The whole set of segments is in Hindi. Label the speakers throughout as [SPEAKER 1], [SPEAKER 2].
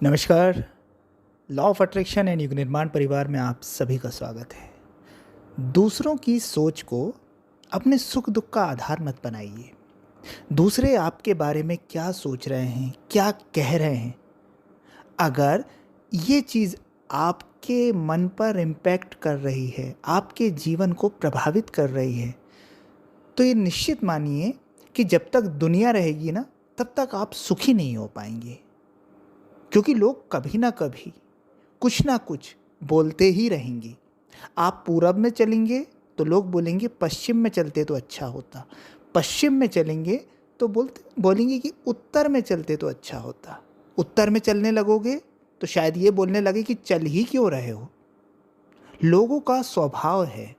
[SPEAKER 1] नमस्कार। लॉ ऑफ अट्रैक्शन एंड युग निर्माण परिवार में आप सभी का स्वागत है। दूसरों की सोच को अपने सुख दुख का आधार मत बनाइए। दूसरे आपके बारे में क्या सोच रहे हैं, क्या कह रहे हैं, अगर ये चीज़ आपके मन पर इम्पैक्ट कर रही है, आपके जीवन को प्रभावित कर रही है, तो ये निश्चित मानिए कि जब तक दुनिया रहेगी ना, तब तक आप सुखी नहीं हो पाएंगे। क्योंकि लोग कभी ना कभी कुछ ना कुछ बोलते ही रहेंगे। आप पूरब में चलेंगे तो लोग बोलेंगे पश्चिम में चलते तो अच्छा होता, पश्चिम में चलेंगे तो बोलेंगे कि उत्तर में चलते तो अच्छा होता, उत्तर में चलने लगोगे तो शायद ये बोलने लगे कि चल ही क्यों रहे हो। लोगों का स्वभाव है,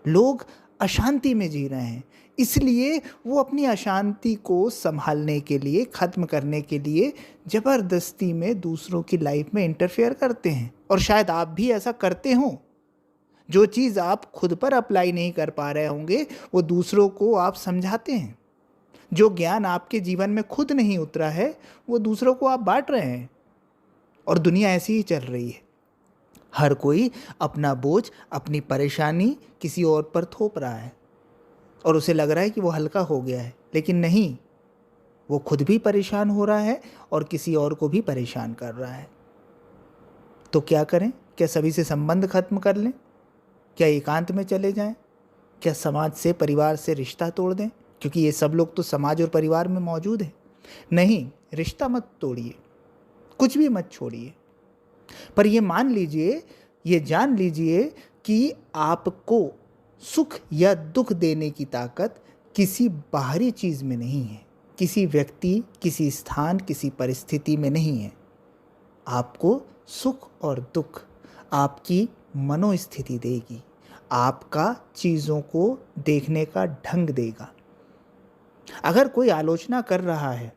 [SPEAKER 1] लोग अशांति में जी रहे हैं, इसलिए वो अपनी अशांति को संभालने के लिए, ख़त्म करने के लिए ज़बरदस्ती में दूसरों की लाइफ में इंटरफेयर करते हैं। और शायद आप भी ऐसा करते हो। जो चीज़ आप खुद पर अप्लाई नहीं कर पा रहे होंगे वो दूसरों को आप समझाते हैं। जो ज्ञान आपके जीवन में खुद नहीं उतरा है वो दूसरों को आप बांट रहे हैं। और दुनिया ऐसी ही चल रही है। हर कोई अपना बोझ, अपनी परेशानी किसी और पर थोप रहा है और उसे लग रहा है कि वो हल्का हो गया है, लेकिन नहीं, वो खुद भी परेशान हो रहा है और किसी और को भी परेशान कर रहा है। तो क्या करें? क्या सभी से संबंध खत्म कर लें? क्या एकांत में चले जाएं? क्या समाज से, परिवार से रिश्ता तोड़ दें? क्योंकि ये सब लोग तो समाज और परिवार में मौजूद हैं। नहीं, रिश्ता मत तोड़िए, कुछ भी मत छोड़िए, पर ये मान लीजिए, ये जान लीजिए कि आपको सुख या दुख देने की ताकत किसी बाहरी चीज़ में नहीं है, किसी व्यक्ति, किसी स्थान, किसी परिस्थिति में नहीं है। आपको सुख और दुख आपकी मनोस्थिति देगी, आपका चीज़ों को देखने का ढंग देगा। अगर कोई आलोचना कर रहा है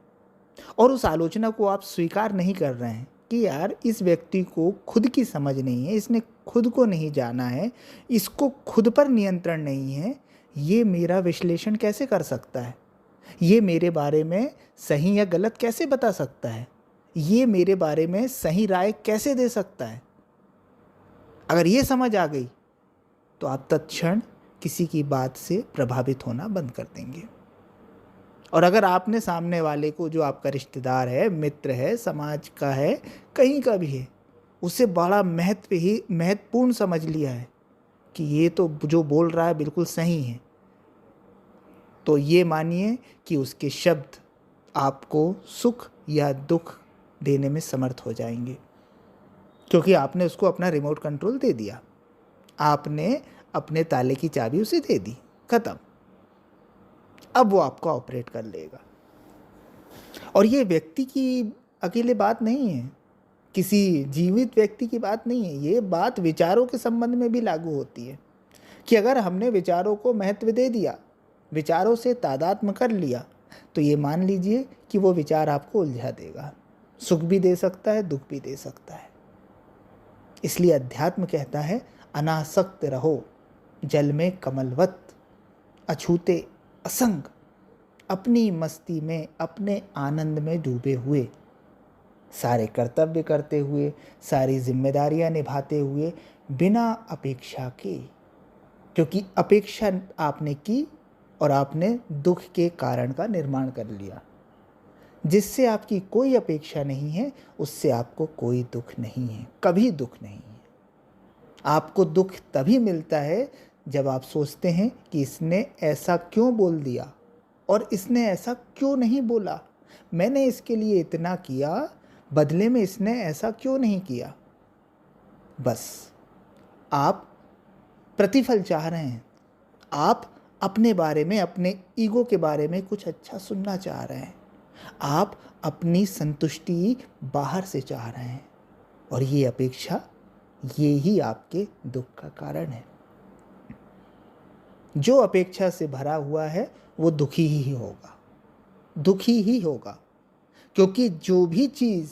[SPEAKER 1] और उस आलोचना को आप स्वीकार नहीं कर रहे हैं कि यार इस व्यक्ति को खुद की समझ नहीं है, इसने खुद को नहीं जाना है, इसको खुद पर नियंत्रण नहीं है, ये मेरा विश्लेषण कैसे कर सकता है, ये मेरे बारे में सही या गलत कैसे बता सकता है, ये मेरे बारे में सही राय कैसे दे सकता है। अगर ये समझ आ गई तो आप तत्क्षण किसी की बात से प्रभावित होना बंद कर देंगे। और अगर आपने सामने वाले को, जो आपका रिश्तेदार है, मित्र है, समाज का है, कहीं का भी है, उसे बड़ा महत्वपूर्ण समझ लिया है कि ये तो जो बोल रहा है बिल्कुल सही है, तो ये मानिए कि उसके शब्द आपको सुख या दुख देने में समर्थ हो जाएंगे। क्योंकि आपने उसको अपना रिमोट कंट्रोल दे दिया, आपने अपने ताले की चाबी उसे दे दी, खत्म। अब वो आपको ऑपरेट कर लेगा। और ये व्यक्ति की अकेले बात नहीं है, किसी जीवित व्यक्ति की बात नहीं है, ये बात विचारों के संबंध में भी लागू होती है कि अगर हमने विचारों को महत्व दे दिया, विचारों से तादात्म्य कर लिया, तो ये मान लीजिए कि वो विचार आपको उलझा देगा, सुख भी दे सकता है, दुख भी दे सकता है। इसलिए अध्यात्म कहता है अनासक्त रहो, जल में कमलवत, अछूते असंग, अपनी मस्ती में, अपने आनंद में डूबे हुए, सारे कर्तव्य करते हुए, सारी जिम्मेदारियां निभाते हुए, बिना अपेक्षा के। क्योंकि अपेक्षा आपने की और आपने दुख के कारण का निर्माण कर लिया। जिससे आपकी कोई अपेक्षा नहीं है उससे आपको कोई दुख नहीं है, कभी दुख नहीं है। आपको दुख तभी मिलता है जब आप सोचते हैं कि इसने ऐसा क्यों बोल दिया और इसने ऐसा क्यों नहीं बोला, मैंने इसके लिए इतना किया, बदले में इसने ऐसा क्यों नहीं किया। बस आप प्रतिफल चाह रहे हैं, आप अपने बारे में, अपने ईगो के बारे में कुछ अच्छा सुनना चाह रहे हैं, आप अपनी संतुष्टि बाहर से चाह रहे हैं, और ये अपेक्षा, ये ही आपके दुख का कारण है। जो अपेक्षा से भरा हुआ है वो दुखी ही होगा, दुखी ही होगा। क्योंकि जो भी चीज़,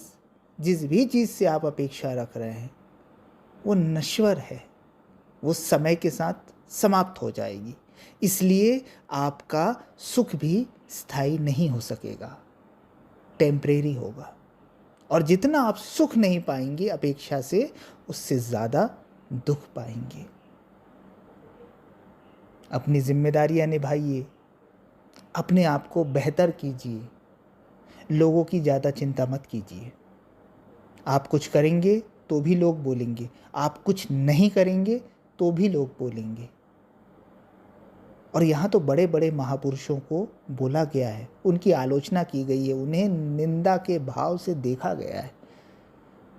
[SPEAKER 1] जिस भी चीज़ से आप अपेक्षा रख रहे हैं वो नश्वर है, वो समय के साथ समाप्त हो जाएगी। इसलिए आपका सुख भी स्थायी नहीं हो सकेगा, टेम्परेरी होगा। और जितना आप सुख नहीं पाएंगे अपेक्षा से, उससे ज़्यादा दुख पाएंगे। अपनी जिम्मेदारियां निभाइए, अपने आप को बेहतर कीजिए, लोगों की ज़्यादा चिंता मत कीजिए। आप कुछ करेंगे तो भी लोग बोलेंगे, आप कुछ नहीं करेंगे तो भी लोग बोलेंगे। और यहाँ तो बड़े बड़े महापुरुषों को बोला गया है, उनकी आलोचना की गई है, उन्हें निंदा के भाव से देखा गया है।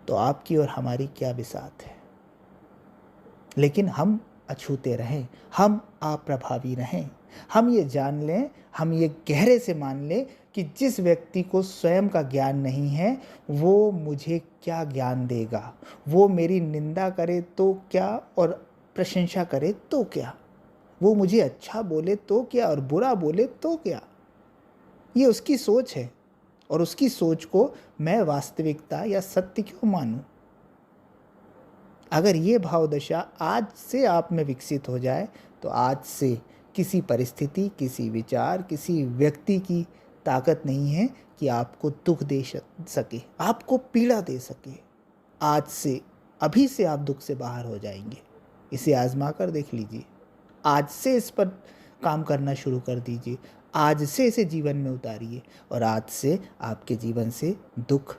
[SPEAKER 1] तो आपकी और हमारी क्या बिसात है। लेकिन हम अछूते रहें, हम अप्रभावी रहें। हम ये जान लें, हम ये गहरे से मान लें कि जिस व्यक्ति को स्वयं का ज्ञान नहीं है, वो मुझे क्या ज्ञान देगा। वो मेरी निंदा करे तो क्या और प्रशंसा करे तो क्या। वो मुझे अच्छा बोले तो क्या और बुरा बोले तो क्या। ये उसकी सोच है, और उसकी सोच को मैं वास्तविकता या सत्य क्यों मानूं। अगर ये भाव दशा आज से आप में विकसित हो जाए, तो आज से किसी परिस्थिति, किसी विचार, किसी व्यक्ति की ताकत नहीं है कि आपको दुख दे सके, आपको पीड़ा दे सके। आज से, अभी से आप दुख से बाहर हो जाएंगे। इसे आजमा कर देख लीजिए। आज से इस पर काम करना शुरू कर दीजिए। आज से इसे जीवन में उतारिए, और आज से आपके जीवन से दुख,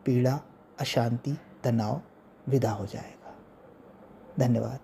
[SPEAKER 1] पीड़ा, अशांति, तनाव विदा हो जाएगा। धन्यवाद।